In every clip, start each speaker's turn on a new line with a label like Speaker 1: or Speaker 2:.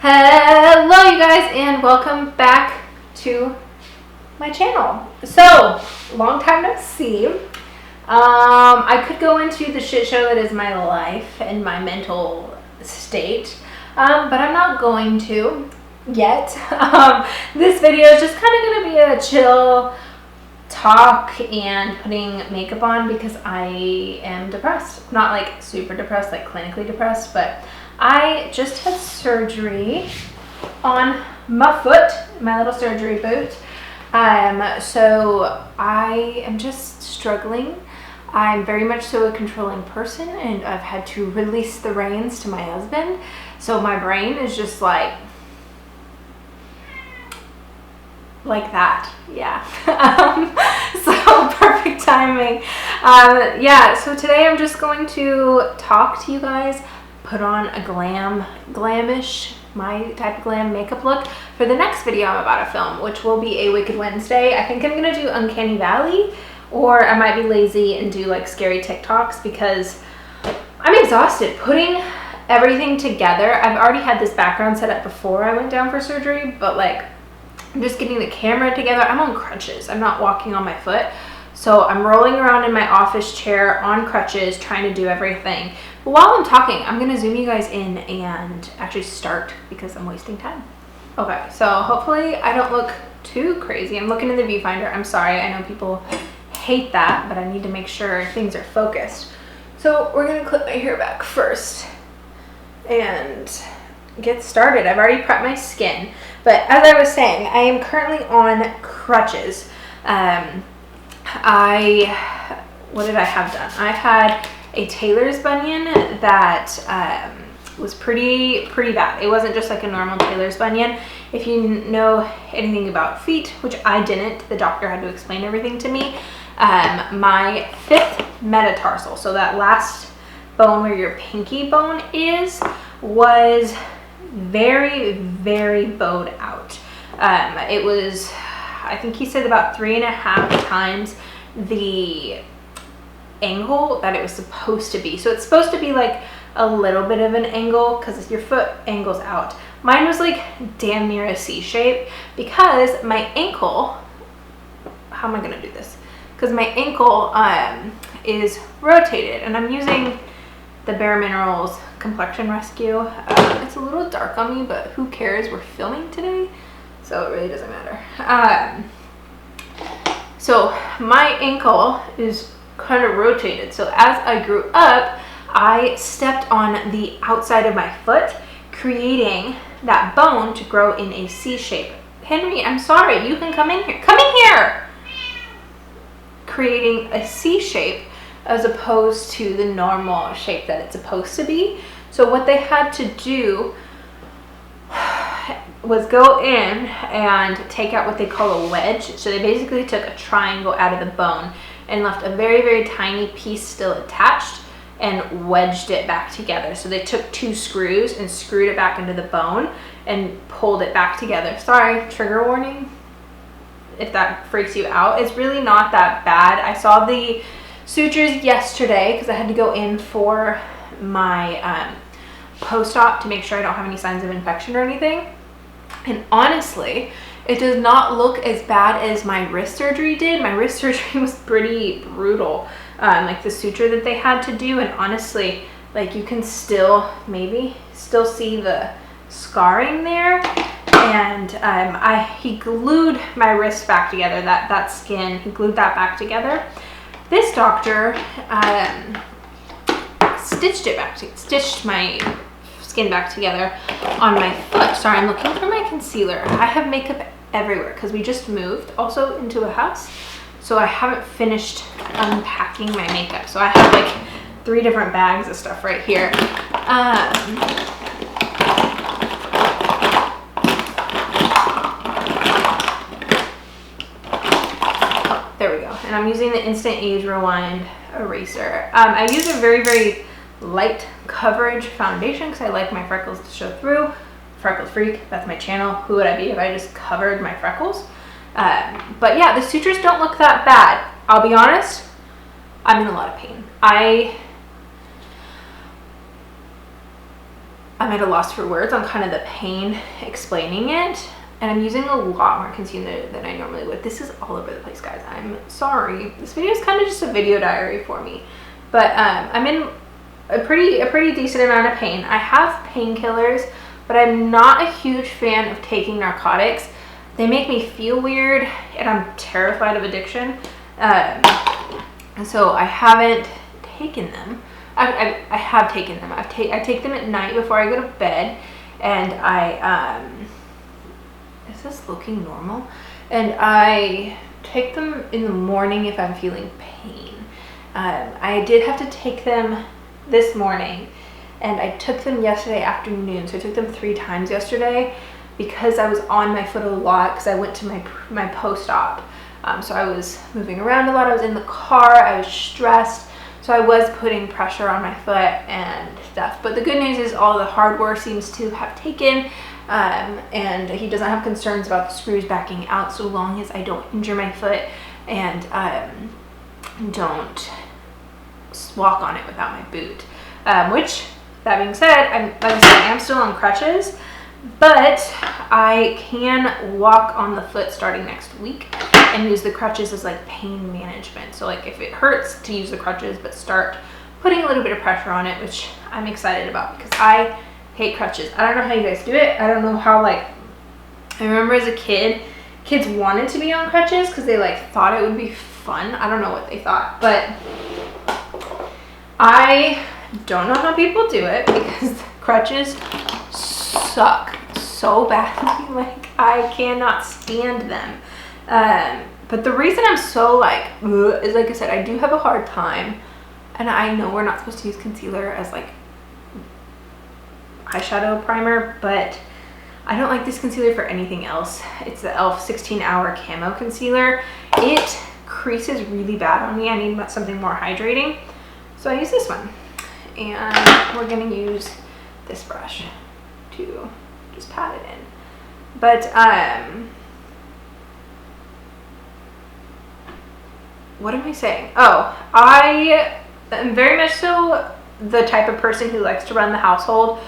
Speaker 1: Hello you guys, and welcome back to my channel. So, long time no see. I could go into the shit show that is my life and my mental state, but I'm not going to yet. This video is just kind of going to be a chill talk and putting makeup on because I am depressed. Not like super depressed, like clinically depressed, but I just had surgery on my foot, my little surgery boot. So I am just struggling. I'm very much so a controlling person, and I've had to release the reins to my husband. So my brain is just like that. Yeah. So perfect timing. Yeah, so today I'm just going to talk to you guys, put on a glamish, my type of glam makeup look for the next video I'm about to film, which will be a Wicked Wednesday. I think I'm gonna do Uncanny Valley, or I might be lazy and do like scary TikToks because I'm exhausted putting everything together. I've already had this background set up before I went down for surgery, but like I'm just getting the camera together. I'm on crutches. I'm not walking on my foot. So I'm rolling around in my office chair on crutches trying to do everything. But while I'm talking, I'm going to zoom you guys in and actually start because I'm wasting time. Okay, so hopefully I don't look too crazy. I'm looking in the viewfinder. I'm sorry. I know people hate that, but I need to make sure things are focused. So we're going to clip my hair back first and get started. I've already prepped my skin, but as I was saying, I am currently on crutches. What did I have done? I had a tailor's bunion that was pretty bad. It wasn't just like a normal tailor's bunion. If you know anything about feet, which I didn't, the doctor had to explain everything to me. My fifth metatarsal, so that last bone where your pinky bone is, was very bowed out. It was, I think he said, about 3.5 times the angle that it was supposed to be. So it's supposed to be like a little bit of an angle because your foot angles out. Mine was like damn near a C shape because my ankle, how am I gonna do this? Because my ankle is rotated, and I'm using the Bare Minerals Complexion Rescue. It's a little dark on me, but who cares? We're filming today, so it really doesn't matter. So my ankle is kind of rotated. So as I grew up, I stepped on the outside of my foot, creating that bone to grow in a C shape. Henry, I'm sorry, you can come in here. Come in here! Creating a C shape as opposed to the normal shape that it's supposed to be. So what they had to do was go in and take out what they call a wedge. So they basically took a triangle out of the bone and left a very tiny piece still attached and wedged it back together. So they took 2 screws and screwed it back into the bone and pulled it back together. Sorry, trigger warning if that freaks you out. It's really not that bad. I saw the sutures yesterday because I had to go in for my post-op to make sure I don't have any signs of infection or anything. And honestly, it does not look as bad as my wrist surgery did. My wrist surgery was pretty brutal, like the suture that they had to do. And honestly, like you can still see the scarring there. And he glued my wrist back together, that skin, he glued that back together. This doctor stitched my skin back together on my foot. Sorry, I'm looking for my concealer. I have makeup everywhere because we just moved also into a house, so I haven't finished unpacking my makeup. So I have like 3 different bags of stuff right here. There we go. And I'm using the Instant Age Rewind eraser. I use a very light coverage foundation because I like my freckles to show through. Freckled Freak, that's my channel. Who would I be if I just covered my freckles? But yeah, the sutures don't look that bad. I'll be honest, I'm in a lot of pain. I'm at a loss for words on kind of the pain explaining it. And I'm using a lot more concealer than I normally would. This is all over the place, guys. I'm sorry. This video is kind of just a video diary for me. But I'm in a pretty decent amount of pain. I have painkillers, but I'm not a huge fan of taking narcotics. They make me feel weird, and I'm terrified of addiction. And so I haven't taken them. I have taken them. I take them at night before I go to bed, and is this looking normal? And I take them in the morning if I'm feeling pain. I did have to take them this morning, and I took them yesterday afternoon. So I took them 3 times yesterday because I was on my foot a lot because I went to my post-op. So I was moving around a lot. I was in the car. I was stressed. So I was putting pressure on my foot and stuff. But the good news is all the hardware seems to have taken, and he doesn't have concerns about the screws backing out so long as I don't injure my foot and don't walk on it without my boot. Which, that being said, like I said, I am still on crutches, but I can walk on the foot starting next week and use the crutches as like pain management. So like if it hurts, to use the crutches, but start putting a little bit of pressure on it, which I'm excited about because I hate crutches. I don't know how you guys do it. I don't know how, like, I remember as a kid, kids wanted to be on crutches because they like thought it would be fun. I don't know what they thought, but I don't know how people do it because crutches suck so badly. Like, I cannot stand them. But the reason I'm so like, ugh, is like I said, I do have a hard time, and I know we're not supposed to use concealer as like eyeshadow primer, but I don't like this concealer for anything else. It's the e.l.f. 16-hour camo concealer. It creases really bad on me. I need something more hydrating, so I use this one, and we're gonna use this brush to just pat it in. But what am I saying? Oh, I am very much so the type of person who likes to run the household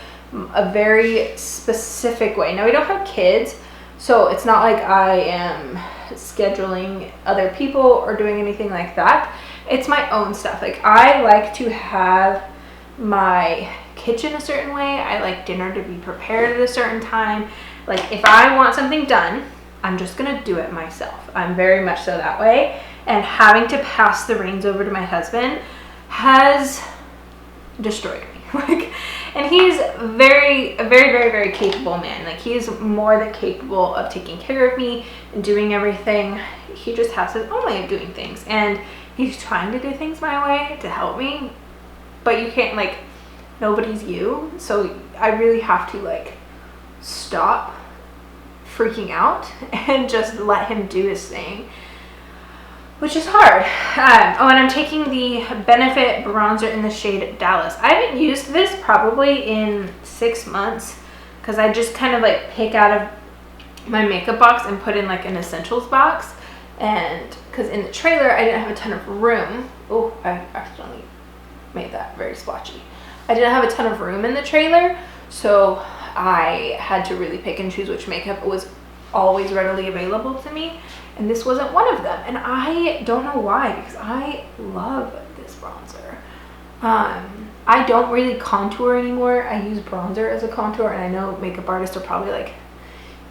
Speaker 1: a very specific way. Now, we don't have kids, so it's not like I am scheduling other people or doing anything like that. It's my own stuff. Like, I like to have my kitchen a certain way. I like dinner to be prepared at a certain time. Like, if I want something done, I'm just gonna do it myself. I'm very much so that way. And having to pass the reins over to my husband has destroyed me. Like, and he's a very capable man. Like, he's more than capable of taking care of me and doing everything. He just has his own way of doing things, and he's trying to do things my way to help me, but you can't, like, nobody's you. So I really have to like stop freaking out and just let him do his thing, which is hard. Oh, and I'm taking the Benefit bronzer in the shade Dallas. I haven't used this probably in 6 months because I just kind of like pick out of my makeup box and put in like an essentials box. And because in the trailer I didn't have a ton of room. Oh, I accidentally made that very splotchy. I didn't have a ton of room in the trailer, so I had to really pick and choose which makeup was always readily available to me, and this wasn't one of them. And I don't know why, because I love this bronzer. I don't really contour anymore. I use bronzer as a contour, and I know makeup artists are probably like,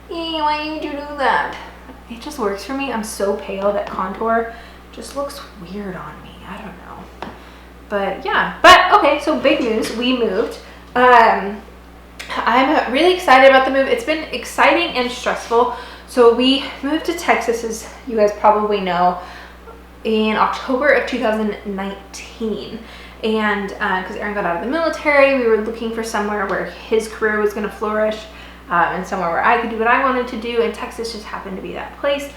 Speaker 1: why would you do that? It just works for me. I'm so pale that contour just looks weird on me. I don't know. But yeah, but okay, so big news, we moved. I'm really excited about the move. It's been exciting and stressful. So we moved to Texas, as you guys probably know, in October of 2019. And because Aaron got out of the military, we were looking for somewhere where his career was going to flourish, and somewhere where I could do what I wanted to do, and Texas just happened to be that place.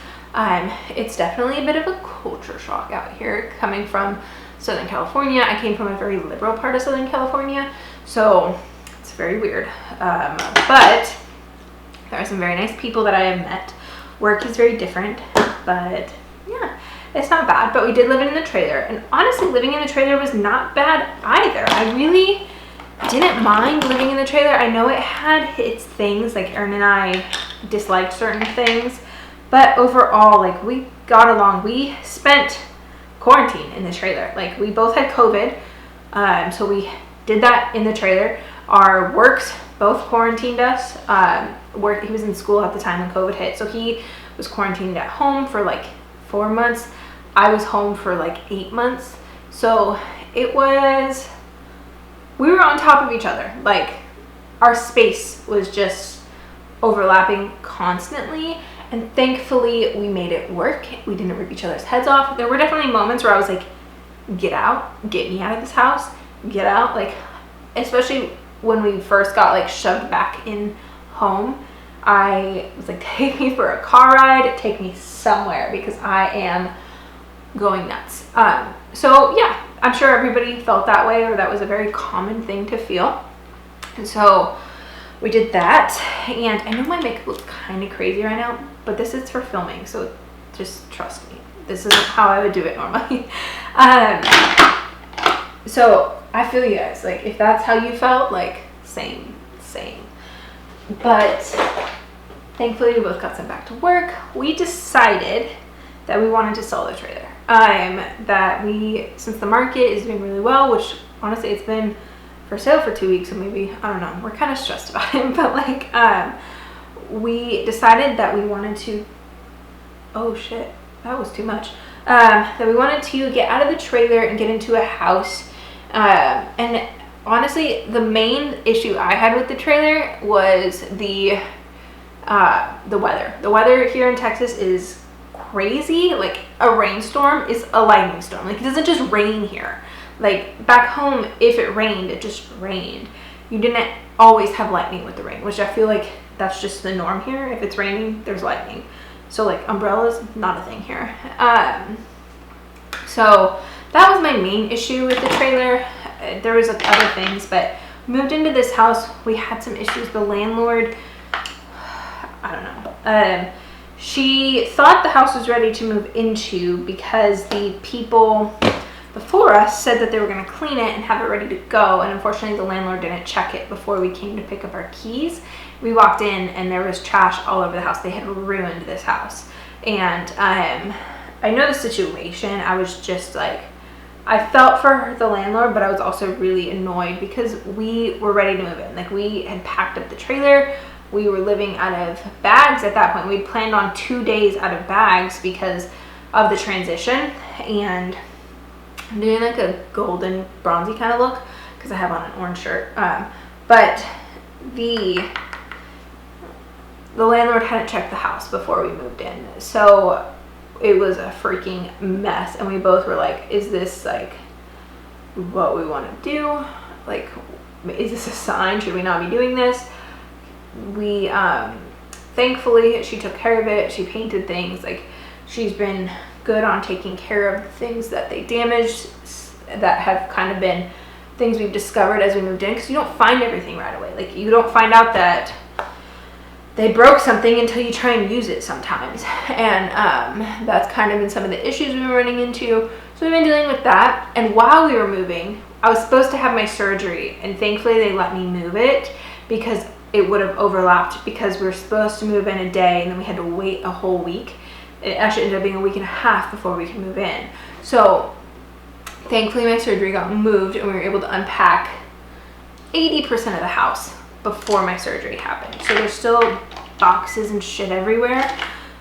Speaker 1: It's definitely a bit of a culture shock out here coming from Southern California. I came from a very liberal part of Southern California, so it's very weird. But there are some very nice people that I have met. Work is very different, but yeah, it's not bad. But we did live in the trailer, and honestly, living in the trailer was not bad either. I really didn't mind living in the trailer. I know it had its things, like Aaron and I disliked certain things, but overall, like, we got along. We spent quarantine in the trailer. Like, we both had COVID, so we did that in the trailer. Our works both quarantined us. He was in school at the time when COVID hit, so he was quarantined at home for like 4 months. I was home for like 8 months. So we were on top of each other. Like, our space was just overlapping constantly, and thankfully we made it work. We didn't rip each other's heads off. There were definitely moments where I was like, get out, get me out of this house, get out. Like, especially when we first got like shoved back in home, I was like, take me for a car ride, take me somewhere, because I am going nuts. So yeah, I'm sure everybody felt that way, or that was a very common thing to feel. And so we did that, and I know my makeup looks kind of crazy right now, but this is for filming, so just trust me. This isn't how I would do it normally. So I feel you guys, like, if that's how you felt, like, same. But thankfully we both got sent back to work. We decided that we wanted to sell the trailer. Since the market is doing really well, which honestly it's been for sale for 2 weeks, so maybe, I don't know, we're kind of stressed about it, but like, we decided that we wanted to, oh shit, that was too much, that we wanted to get out of the trailer and get into a house. And honestly, the main issue I had with the trailer was the weather. The weather here in Texas is crazy. Like, a rainstorm is a lightning storm. Like, it doesn't just rain here. Like, back home, if it rained, it just rained. You didn't always have lightning with the rain, which I feel like that's just the norm here. If it's raining, there's lightning. So like, umbrellas, not a thing here. So that was my main issue with the trailer. There was other things, but moved into this house, we had some issues. The landlord, I don't know. She thought the house was ready to move into because the people before us said that they were going to clean it and have it ready to go, and unfortunately the landlord didn't check it before we came to pick up our keys. We walked in and there was trash all over the house. They had ruined this house, and I know the situation. I was just like, I felt for the landlord, but I was also really annoyed because we were ready to move in. Like, we had packed up the trailer. We were living out of bags at that point. We'd planned on 2 days out of bags because of the transition, and I'm doing like a golden bronzy kind of look because I have on an orange shirt. But the landlord hadn't checked the house before we moved in. So it was a freaking mess, and we both were like, is this like what we want to do? Like, is this a sign? Should we not be doing this? We thankfully she took care of it. She painted things. Like, she's been good on taking care of the things that they damaged, that have kind of been things we've discovered as we moved in, because you don't find everything right away. Like, you don't find out that they broke something until you try and use it sometimes, and that's kind of been some of the issues we were running into. So we've been dealing with that. And while we were moving, I was supposed to have my surgery, and thankfully they let me move it because it would have overlapped, because we were supposed to move in a day and then we had to wait a whole week. It actually ended up being a week and a half before we could move in. So thankfully my surgery got moved and we were able to unpack 80% of the house before my surgery happened. So there's still boxes and shit everywhere,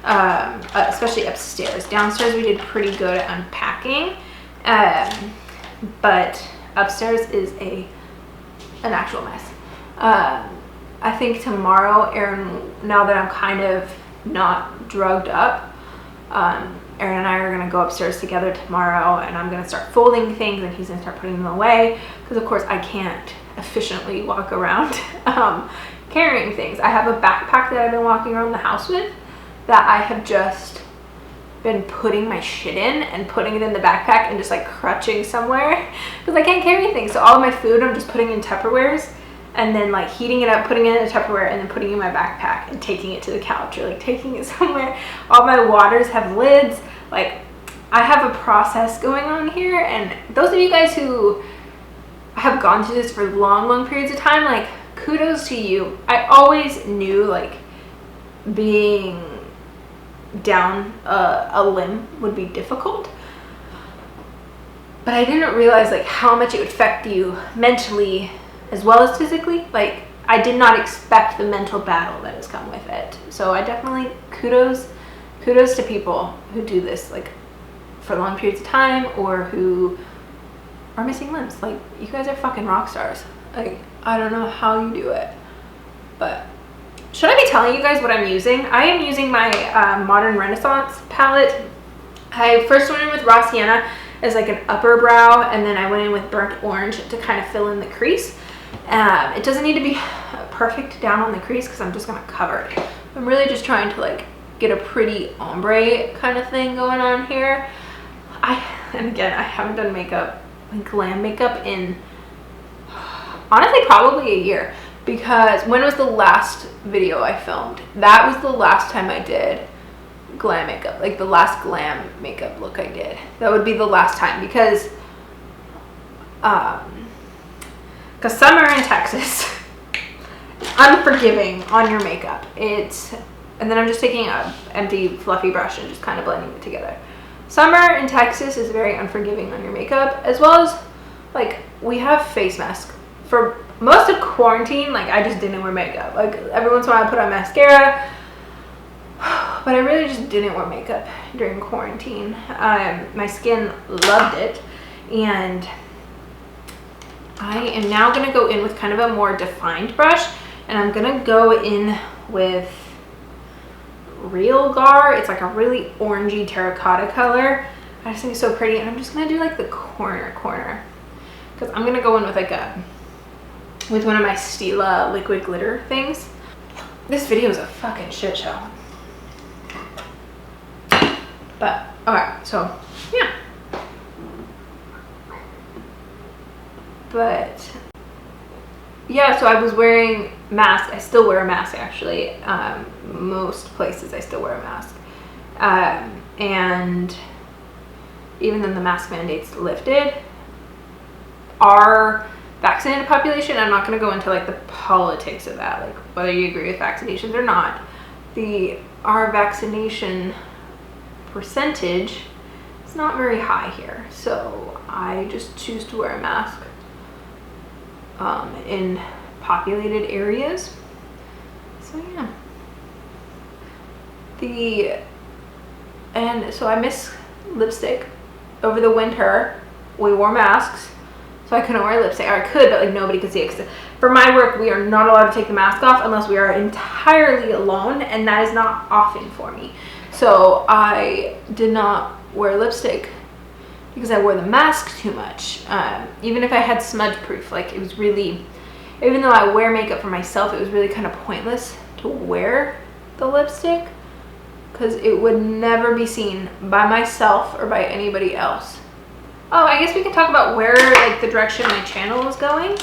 Speaker 1: especially upstairs. Downstairs we did pretty good at unpacking, but upstairs is an actual mess. I think tomorrow, Aaron, now that I'm kind of not drugged up, Aaron and I are going to go upstairs together tomorrow, and I'm going to start folding things and he's going to start putting them away, because of course I can't efficiently walk around carrying things. I have a backpack that I've been walking around the house with that I have just been putting my shit in and putting it in the backpack and just like crutching somewhere because I can't carry things. So all of my food I'm just putting in Tupperwares and then like heating it up, putting it in a Tupperware, and then putting it in my backpack and taking it to the couch or like taking it somewhere. All my waters have lids. Like, I have a process going on here, and those of you guys who have gone through this for long periods of time, like, kudos to you. I always knew, like, being down a limb would be difficult, but I didn't realize, like, how much it would affect you mentally as well as physically. Like, I did not expect the mental battle that has come with it. So I definitely kudos to people who do this, like, for long periods of time, or who are missing limbs. Like, you guys are fucking rock stars. Like, I don't know how you do it, but should I be telling you guys what I'm using? I am using my Modern Renaissance palette. I first went in with Raw Sienna as like an upper brow, and then I went in with Burnt Orange to kind of fill in the crease. It doesn't need to be perfect down on the crease because I'm just gonna cover it. I'm really just trying to, like, get a pretty ombre kind of thing going on here. And again, I haven't done makeup, like glam makeup, in honestly probably a year, because when was the last video I filmed? That was the last time I did glam makeup, like the last glam makeup look I did. That would be the last time, because summer in Texas, unforgiving on your makeup. And then I'm just taking an empty fluffy brush and just kind of blending it together. Summer in Texas is very unforgiving on your makeup, as well as, like, we have face masks. For most of quarantine, like, I just didn't wear makeup. Like, every once in a while I put on mascara, but I really just didn't wear makeup during quarantine. My skin loved it, and I am now gonna go in with kind of a more defined brush, and I'm gonna go in with Real Gar. It's like a really orangey terracotta color. I just think it's so pretty, and I'm just gonna do like the corner, because I'm gonna go in with one of my Stila liquid glitter things. This video is a fucking shit show. But, alright, so, yeah. But, yeah, so I was wearing mask. I still wear a mask, actually. Most places I still wear a mask. And even then the mask mandates lifted, our vaccinated population, I'm not going to go into, like, the politics of that, like whether you agree with vaccinations or not, our vaccination percentage is not very high here, so I just choose to wear a mask in populated areas. So yeah, and so I miss lipstick. Over the winter we wore masks, so I couldn't wear lipstick. Or I could, but, like, nobody could see it, 'cause for my work we are not allowed to take the mask off unless we are entirely alone, and that is not often for me. So I did not wear lipstick because I wore the mask too much. Even if I had smudge proof, like, it was really, even though I wear makeup for myself, it was really kind of pointless to wear the lipstick because it would never be seen by myself or by anybody else. Oh, I guess we can talk about where, like, the direction my channel is going.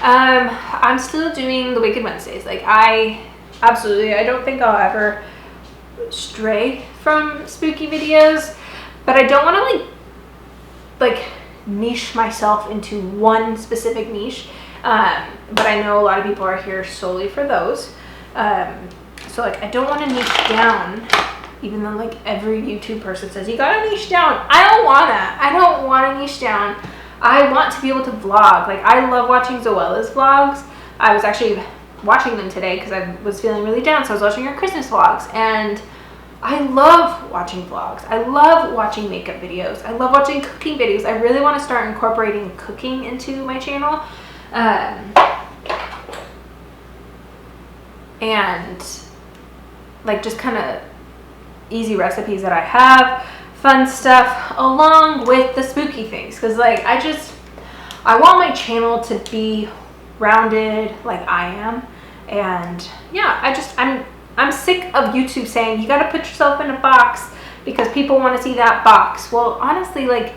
Speaker 1: I'm still doing the Wicked Wednesdays. Like, I don't think I'll ever stray from spooky videos, but I don't want to, like niche myself into one specific niche. But I know a lot of people are here solely for those. So, like, I don't want to niche down, even though, like, every YouTube person says you gotta niche down. I don't want to niche down. I want to be able to vlog. Like, I love watching Zoella's vlogs. I was actually watching them today because I was feeling really down, so I was watching her Christmas vlogs, and I love watching vlogs. I love watching makeup videos. I love watching cooking videos. I really want to start incorporating cooking into my channel. And, like, just kind of easy recipes that I have, fun stuff, along with the spooky things. Because, like, I want my channel to be rounded like I am. And, yeah, I'm sick of YouTube saying you gotta put yourself in a box because people want to see that box. Well, honestly, like,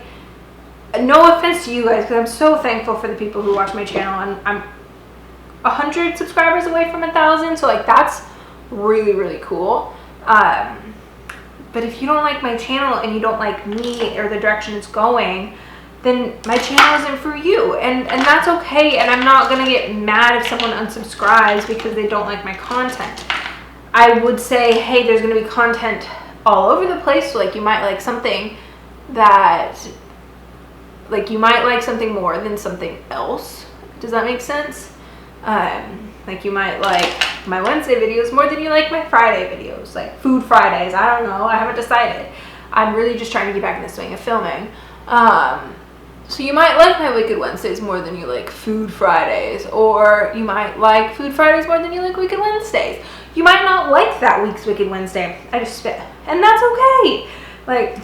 Speaker 1: no offense to you guys, because I'm so thankful for the people who watch my channel, and I'm 100 subscribers away from 1,000, so, like, that's really, really cool. But if you don't like my channel and you don't like me or the direction it's going, then my channel isn't for you, and that's okay. And I'm not gonna get mad if someone unsubscribes because they don't like my content. I would say, hey, there's gonna be content all over the place. So like you might like something that, like you might like something more than something else. Does that make sense? Like you might like my Wednesday videos more than you like my Friday videos, like food Fridays. I don't know, I haven't decided. I'm really just trying to get back in the swing of filming. So you might like my Wicked Wednesdays more than you like Food Fridays, or you might like Food Fridays more than you like Wicked Wednesdays. You might not like that week's Wicked Wednesday. I just spit, and that's okay. Like,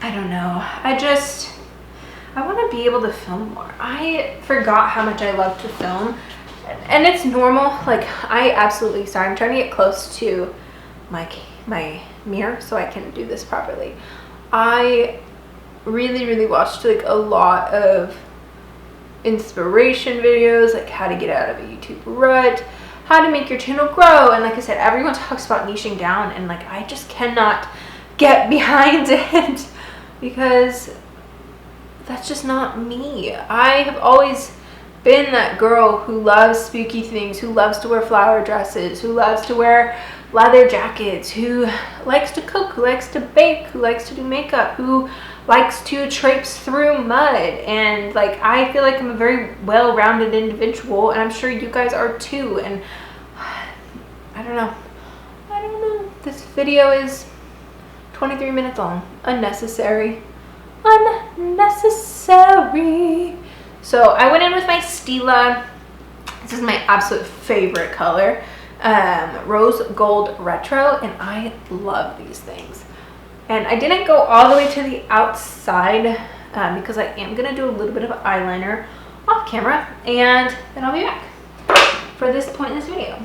Speaker 1: I don't know. I want to be able to film more. I forgot how much I love to film, and it's normal. Like, sorry, I'm trying to get close to my mirror so I can do this properly. I really watched like a lot of inspiration videos, like how to get out of a YouTube rut, how to make your channel grow, and like I said, everyone talks about niching down, and like I just cannot get behind it because that's just not me. I have always been that girl who loves spooky things, who loves to wear flower dresses, who loves to wear leather jackets, who likes to cook, who likes to bake, who likes to do makeup, who likes to traipse through mud. And like I feel like I'm a very well-rounded individual, and I'm sure you guys are too. And I don't know. This video is 23 minutes long. Unnecessary. So I went in with my Stila. This is my absolute favorite color, rose gold retro, and I love these things. And I didn't go all the way to the outside because I am gonna do a little bit of eyeliner off camera, and then I'll be back for this point in this video.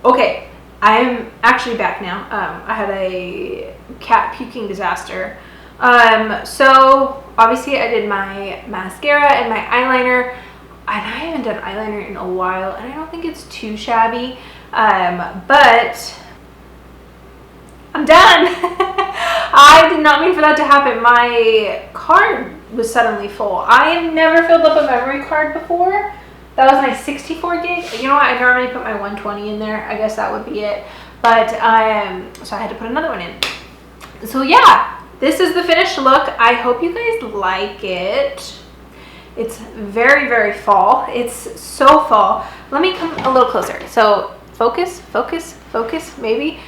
Speaker 1: Okay, I'm actually back now. I had a cat puking disaster. So obviously I did my mascara and my eyeliner, and I haven't done eyeliner in a while, and I don't think it's too shabby, but I'm done. I did not mean for that to happen. My card was suddenly full. I have never filled up a memory card before. That was my 64 gig. You know what? I normally put my 120 in there. I guess that would be it. But so I had to put another one in. So yeah, this is the finished look. I hope you guys like it. It's very fall. It's so fall. Let me come a little closer. So focus, maybe.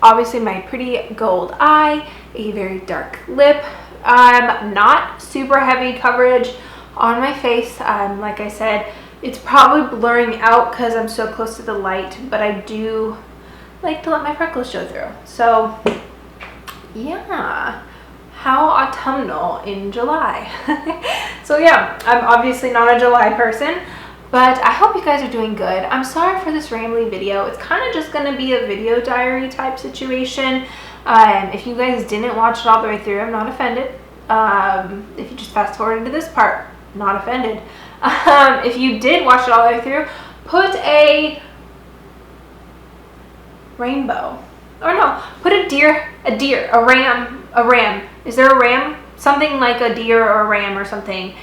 Speaker 1: Obviously my pretty gold eye, a very dark lip, not super heavy coverage on my face. Like I said, it's probably blurring out because I'm so close to the light, but I do like to let my freckles show through. So yeah, how autumnal in July. So yeah, I'm obviously not a July person, but I hope you guys are doing good. I'm sorry for this rambly video. It's kind of just going to be a video diary type situation. If you guys didn't watch it all the way through, I'm not offended. If you just fast forward to this part, not offended. If you did watch it all the way through, put a rainbow. Or no, put a deer, a ram. Is there a ram? Something like a deer or a ram or something.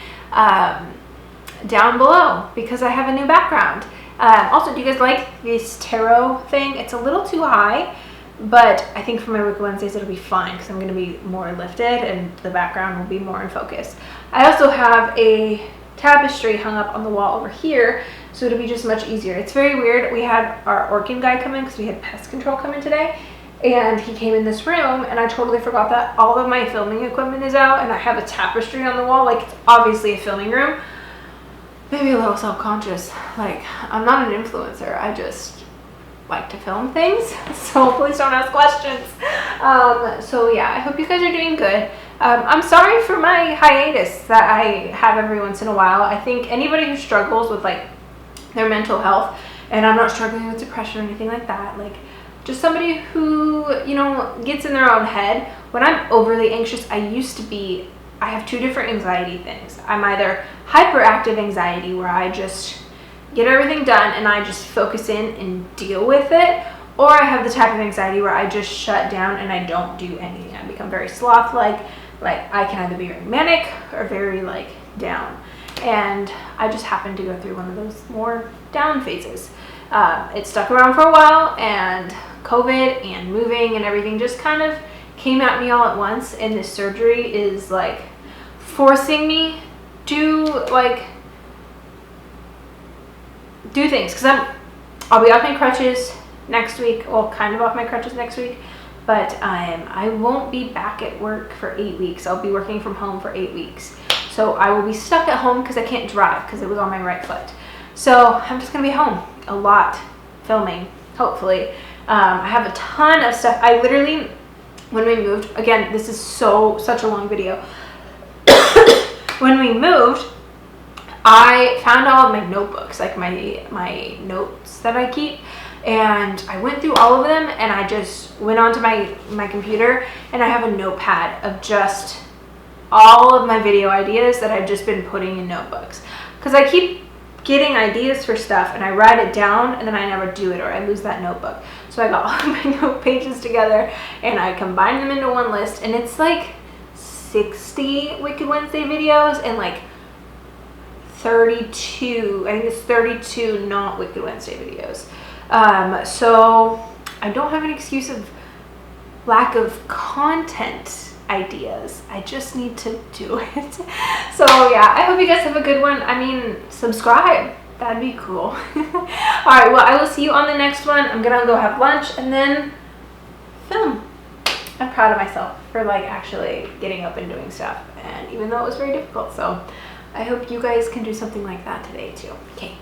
Speaker 1: Down below, because I have a new background. Also, do you guys like this tarot thing? It's a little too high, but I think for my Wicked Wednesdays it'll be fine because I'm going to be more lifted and the background will be more in focus. I also have a tapestry hung up on the wall over here, so it'll be just much easier. It's very weird. We had our orchid guy come in because we had pest control come in today, and he came in this room, and I totally forgot that all of my filming equipment is out, and I have a tapestry on the wall. Like, it's obviously a filming room. Maybe a little self-conscious. Like, I'm not an influencer. I just like to film things. So please don't ask questions. So yeah, I hope you guys are doing good. I'm sorry for my hiatus that I have every once in a while. I think anybody who struggles with like their mental health, and I'm not struggling with depression or anything like that, like just somebody who, you know, gets in their own head. When I'm overly anxious, I have two different anxiety things. I'm either hyperactive anxiety, where I just get everything done and I just focus in and deal with it, or I have the type of anxiety where I just shut down and I don't do anything. I become very sloth-like, Like I can either be very manic or very like down. And I just happened to go through one of those more down phases. It stuck around for a while, and COVID and moving and everything just kind of came at me all at once. And this surgery is like forcing me to like do things, because I'll be off my crutches next week. Well, kind of off my crutches next week, but I won't be back at work for 8 weeks. I'll be working from home for 8 weeks. So I will be stuck at home because I can't drive because it was on my right foot. So I'm just gonna be home a lot filming, hopefully. I have a ton of stuff. I literally, when we moved, again, this is such a long video. When we moved, I found all of my notebooks, like my notes that I keep, and I went through all of them, and I just went onto my computer, and I have a notepad of just all of my video ideas that I've just been putting in notebooks, because I keep getting ideas for stuff and I write it down and then I never do it, or I lose that notebook. So I got all of my note pages together and I combined them into one list, and it's like 60 Wicked Wednesday videos and like 32, I think it's 32 not Wicked Wednesday videos. So I don't have an excuse of lack of content ideas. I just need to do it. So yeah, I hope you guys have a good one. I mean, subscribe. That'd be cool. All right, well, I will see you on the next one. I'm gonna go have lunch and then film. I'm proud of myself for like actually getting up and doing stuff, and even though it was very difficult. So I hope you guys can do something like that today too. Okay.